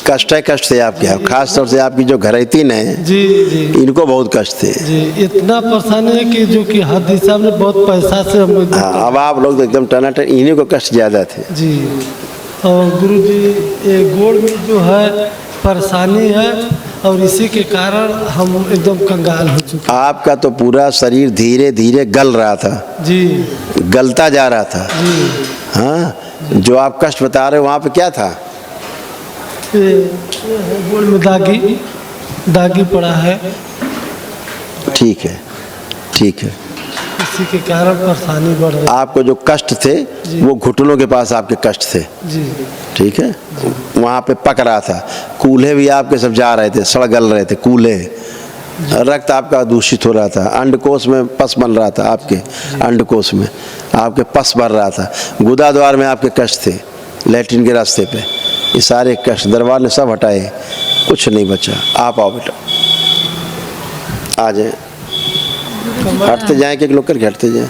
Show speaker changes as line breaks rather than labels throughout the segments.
कष्ट है, कष्ट थे आपके, खास तौर से आपकी जो घरैतीन है
जी जी
इनको बहुत कष्ट थे
जी। इतना परेशानी है कि जो कि हद साहब ने बहुत पैसा से हम
हाँ, अब आप लोग तो एकदम टनाटन, इन्हीं को कष्ट ज़्यादा थे।
जी। और गुरु जी ये गोड़ में जो है परेशानी है और इसी के कारण हम एकदम कंगाल हो चुके
आपका तो पूरा शरीर धीरे धीरे गल रहा था,
जी
गलता जा रहा था।
जी।
हाँ, जो आप कष्ट बता रहे हो वहाँ पे क्या था?
ये है गोड़ में दागी पड़ा है,
ठीक है, ठीक है।
इसी के कारण परेशानी बढ़ रही
आपको जो कष्ट थे वो घुटनों के पास आपके कष्ट थे,
जी
ठीक है। वहाँ पे पक रहा था, कूल्हे भी आपके सब जा रहे थे, सड़ गल रहे थे कूल्हे, रक्त आपका दूषित हो रहा था, अंडकोश में पस बन रहा था, आपके अंडकोश में आपके पस भर रहा था, गुदा द्वार में आपके कष्ट थे, लैट्रिन के रास्ते पे, ये सारे कष्ट दरबार ने सब हटाए, कुछ नहीं बचा। आप आओ बेटा, आ जाए, हटते जाएं कि लोग करके हटते जाएं।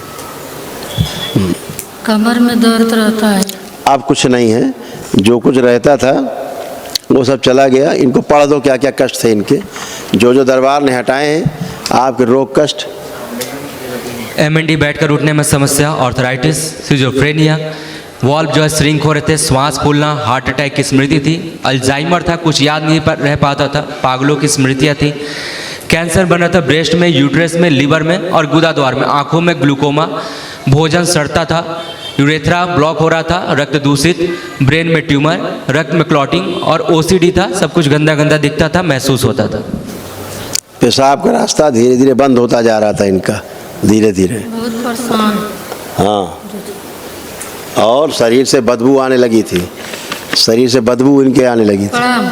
कमर में दर्द रहता है।
अब कुछ नहीं है, जो कुछ रहता था वो सब चला गया। इनको पढ़ दो क्या क्या कष्ट थे इनके, जो जो दरबार ने हटाए हैं। आपके रोग कष्ट,
एमएनडी बैठकर उठने में समस्या, ऑर्थराइटिस, सिजोफ्रेनिया, वॉल्व जो है श्रिंक हो रहे थे, श्वास फूलना, हार्ट अटैक की स्मृति थी, अल्जाइमर था, कुछ याद नहीं रह पाता था, पागलों की स्मृतियाँ थी, कैंसर बना था ब्रेस्ट में, यूट्रस में, लीवर में और गुदा द्वार में, आँखों में ग्लूकोमा, भोजन सड़ता था, यूरेथ्रा ब्लॉक हो रहा था, रक्त दूषित, ब्रेन में ट्यूमर, रक्त में क्लॉटिंग और ओसीडी था, सब कुछ गंदा गंदा दिखता था, महसूस होता था।
पेशाब का रास्ता धीरे धीरे बंद होता जा रहा था इनका, धीरे धीरे।
बहुत परेशान।
हाँ, और शरीर से बदबू आने लगी थी, शरीर से बदबू इनके आने लगी थी,
प्रणाम।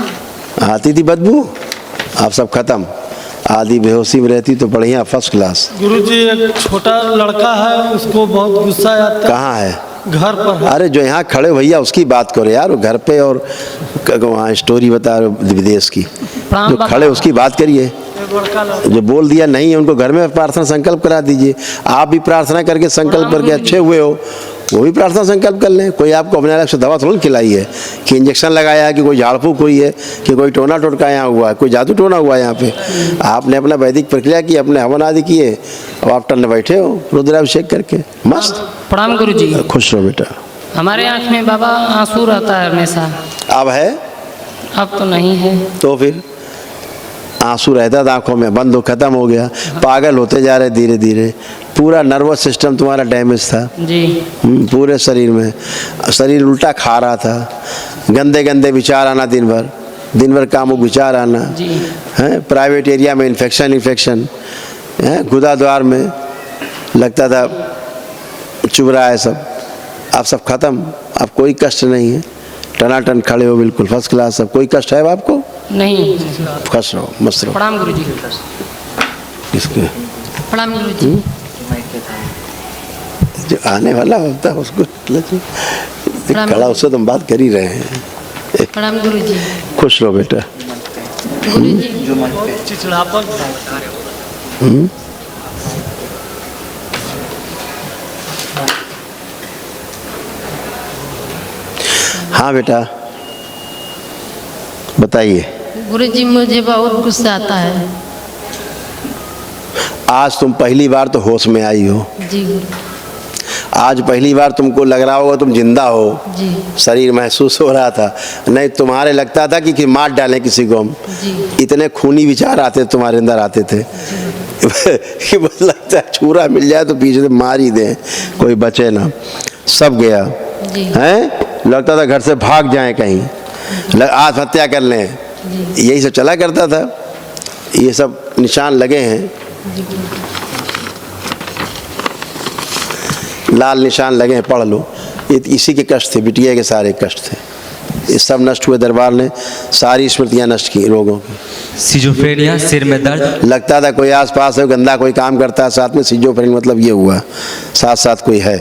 आती थी बदबू, आप सब खत्म। आधी बेहोशी में रहती तो बढ़िया, फर्स्ट क्लास।
गुरुजी एक छोटा लड़का है, उसको बहुत गुस्सा आता
कहाँ है?
है, घर पर है।
अरे जो यहाँ खड़े भैया उसकी बात करो यार, वो घर पे और वहाँ स्टोरी बता रहे हो विदेश की, जो खड़े उसकी बात करिए। जो बोल दिया नहीं है उनको घर में प्रार्थना संकल्प करा दीजिए। आप भी प्रार्थना करके संकल्प करके अच्छे हुए हो, वो भी प्रार्थना संकल्प कर लें। कोई आपको अपने अलग से दवा थोड़ी खिलाई है कि इंजेक्शन लगाया है, कि कोई झाड़ फूक हुई है, कि कोई टोना टोटका यहाँ हुआ है, कोई जादू टोना हुआ है यहाँ पे। आपने अपना वैदिक प्रक्रिया की, अपने हवन आदि किए, अब आप टन बैठे हो रुद्राभिषेक करके, मस्त।
प्रणाम गुरुजी।
खुश रहो बेटा।
हमारे आँख में बाबा आंसू रहता है हमेशा।
अब है?
अब तो नहीं है।
तो फिर आंसू रहता था आंखों में, बंद हो, खत्म हो गया, पागल होते जा रहे धीरे धीरे। पूरा नर्वस सिस्टम तुम्हारा डैमेज था
जी।
पूरे शरीर में, शरीर उल्टा खा रहा था, गंदे गंदे विचार आना, दिन भर कामुक विचार आना है, प्राइवेट एरिया में इन्फेक्शन है, गुदा द्वार में लगता था चुभ रहा है सब। अब सब खत्म, अब कोई कष्ट नहीं है, टनाटन खड़े हो बिल्कुल फर्स्ट क्लास। अब कोई कष्ट है आपको?
नहीं।
खुश रहो, मस्त रहो।
प्रणाम गुरुजी।
इसके
प्रणाम गुरुजी।
जो आने वाला होता है उसको खड़ा, उससे तुम बात कर ही रहे हैं।
प्रणाम गुरुजी।
खुश रहो बेटा।
चिड़चिड़ापन।
हाँ बेटा बताइए।
गुरुजी मुझे बहुत गुस्सा आता है।
आज तुम पहली बार तो होश में आई हो
जी गुरु।
आज पहली बार तुमको लग रहा होगा तुम जिंदा हो,
जी
शरीर महसूस हो रहा था। नहीं तुम्हारे लगता था कि मार डालें किसी को हम, इतने खूनी विचार आते तुम्हारे अंदर आते थे कि बस लगता है छुरा मिल जाए तो पीछे से मार ही दें, कोई बचे ना। सब गया है, लगता था घर से भाग जाए कहीं, आत्महत्या कर लें, यही सब चला करता था। ये सब निशान लगे हैं, लाल निशान लगे हैं, पढ़ लो। ये इसी के कष्ट थे, बिटिया के सारे कष्ट थे, ये सब नष्ट हुए। दरबार ने सारी स्मृतियां नष्ट की रोगों की।
सिजोफ्रेनिया, सिर में दर्द,
लगता था कोई आसपास है, गंदा कोई काम करता है साथ में, सिजोफ्रेनिया मतलब ये हुआ साथ साथ कोई है।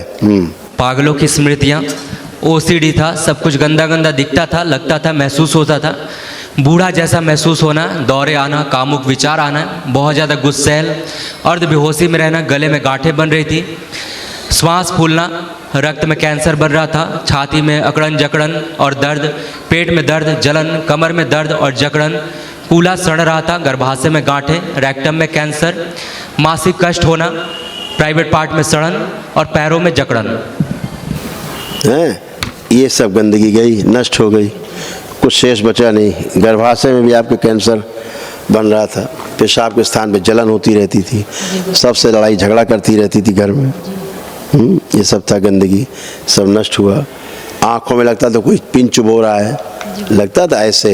पागलों की स्मृतियाँ, ओसीडी था, सब कुछ गंदा गंदा दिखता था, लगता था, महसूस होता था, बूढ़ा जैसा महसूस होना, दौरे आना, कामुक विचार आना, बहुत ज़्यादा गुस्सैल, अर्ध बेहोशी में रहना, गले में गांठें बन रही थी, श्वास फूलना, रक्त में कैंसर बढ़ रहा था, छाती में अकड़न जकड़न और दर्द, पेट में दर्द, जलन, कमर में दर्द और जकड़न, कूल्हा सड़ रहा था, गर्भाशय में गांठें, रेक्टम में कैंसर, मासिक कष्ट होना, प्राइवेट पार्ट में सड़न और पैरों में जकड़न।
हैं, ये सब गंदगी गई, नष्ट हो गई, कुछ शेष बचा नहीं। गर्भाशय में भी आपके कैंसर बन रहा था, पेशाब के स्थान पे जलन होती रहती थी, सबसे लड़ाई झगड़ा करती रहती थी घर में। ये सब था गंदगी, सब नष्ट हुआ। आँखों में लगता था कोई पिन चुभो रहा है, लगता था ऐसे,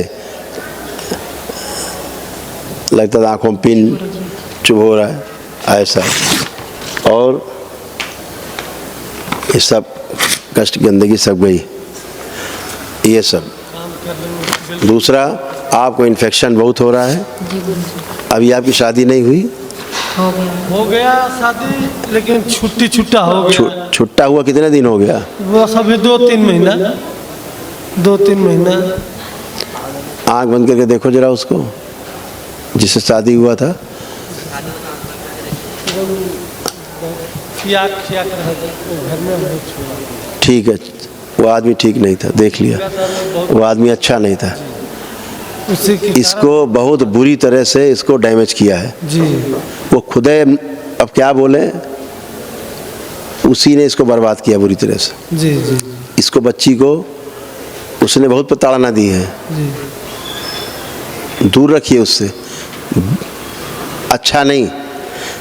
लगता था आँखों में पिन चुभो रहा है ऐसा। और ये सब कष्ट गंदगी सब गई, ये सब। दूसरा, आपको इन्फेक्शन बहुत हो रहा है। अभी आपकी शादी नहीं हुई?
हो गया शादी, लेकिन छुट्टा हो गया।
छुट्टा हुआ कितने दिन हो गया?
बस अभी 2-3 महीना। 2-3 महीना।
आँख बंद करके देखो जरा उसको, जिससे शादी हुआ था। ठीक है, वो आदमी ठीक नहीं था, देख लिया, वो आदमी अच्छा नहीं था। इसको बहुत बुरी तरह से इसको डैमेज किया है
जी।
वो खुदे, अब क्या बोले, उसी ने इसको बर्बाद किया बुरी तरह से।
जी जी।
इसको, बच्ची को उसने बहुत प्रताड़ना दी है
जी।
दूर रखिए उससे, अच्छा नहीं।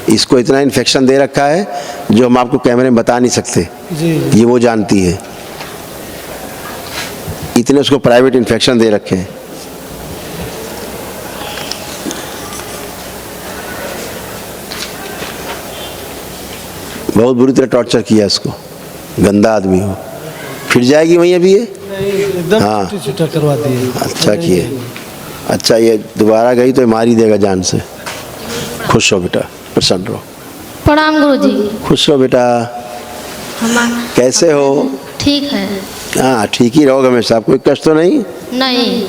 इसको इतना इन्फेक्शन दे रखा है जो हम आपको कैमरे में बता नहीं सकते
जी।
ये वो जानती है। इतने उसको प्राइवेट इन्फेक्शन दे रखे हैं। बहुत बुरी तरह टॉर्चर किया इसको, गंदा आदमी हो। फिर जाएगी वहीं अभी ये?
एकदम
हाँ।
छुट्टा करवा दिए।
अच्छा किए, अच्छा, ये दोबारा गई तो मार ही देगा जान से। खुश हो बेटा, प्रसन्न रहो।
प्रणाम गुरुजी।
खुश रहो बेटा। कैसे हो?
ठीक है।
हाँ, ठीक ही रहोगे हमेशा, कोई कष्ट तो नहीं?
नहीं।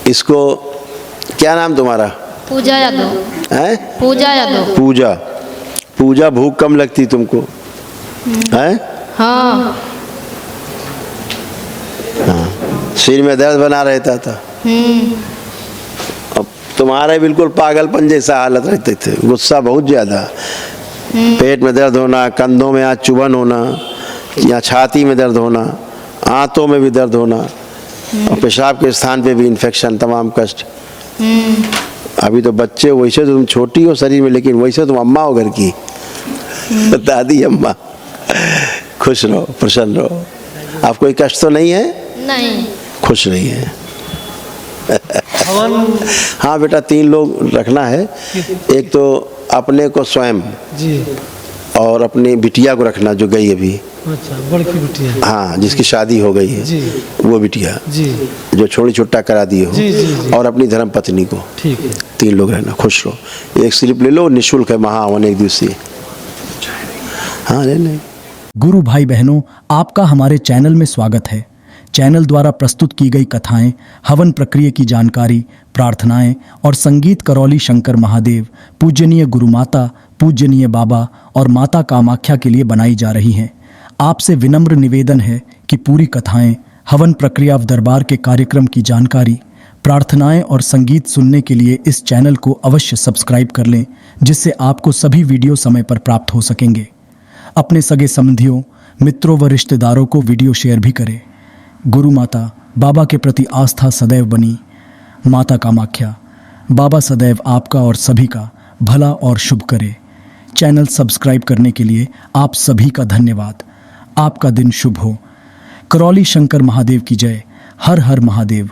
इसको क्या नाम तुम्हारा?
पूजा यादव।
हैं?
पूजा यादव।
पूजा। पूजा, भूख कम लगती तुमको? हैं?
हाँ।
हाँ। सिर में दर्द बना रहता था। अब तुम्हारे बिल्कुल पागलपन जैसा हालत रहते थे, गुस्सा बहुत ज़्यादा, पेट में दर्द होना, कंधों में आज चुभन होना, या छाती में दर्द होना, आंतों में भी दर्द होना, और पेशाब के स्थान पे भी इन्फेक्शन, तमाम कष्ट। अभी तो बच्चे, वैसे तो तुम छोटी हो शरीर में, लेकिन वैसे तुम अम्मा हो घर की, दादी अम्मा। खुश रहो, प्रसन्न रहो। आप कोई कष्ट तो नहीं है?
नहीं।
खुश रही है। हाँ बेटा, 3 लोग रखना है। एक तो अपने को स्वयं
जी,
और अपनी बिटिया को रखना जो गई अभी।
अच्छा, बड़की बिटिया।
हाँ, जिसकी शादी हो गई है
जी।
वो बिटिया
जी।
जो छोड़ी छुट्टा करा दिए हो।
जी, जी, जी।
और अपनी धर्म पत्नी को।
ठीक है।
3 लोग रहना, खुश रहो। एक स्लिप ले लो, निःशुल्क है महाहवन 1 दिवसीय। हाँ, ले।
गुरु भाई बहनों, आपका हमारे चैनल में स्वागत है। चैनल द्वारा प्रस्तुत की गई कथाएं, हवन प्रक्रिया की जानकारी, प्रार्थनाएं और संगीत करौली शंकर महादेव, पूजनीय गुरु माता, पूजनीय बाबा और माता कामाख्या के लिए बनाई जा रही हैं। आपसे विनम्र निवेदन है कि पूरी कथाएं, हवन प्रक्रिया दरबार के कार्यक्रम की जानकारी, प्रार्थनाएं और संगीत सुनने के लिए इस चैनल को अवश्य सब्सक्राइब कर लें, जिससे आपको सभी वीडियो समय पर प्राप्त हो सकेंगे। अपने सगे संबंधियों, मित्रों व रिश्तेदारों को वीडियो शेयर भी करें। गुरु माता, बाबा के प्रति आस्था सदैव बनी। माता कामाख्या, बाबा सदैव आपका और सभी का भला और शुभ करे। चैनल सब्सक्राइब करने के लिए आप सभी का धन्यवाद। आपका दिन शुभ हो। करौली शंकर महादेव की जय। हर हर महादेव।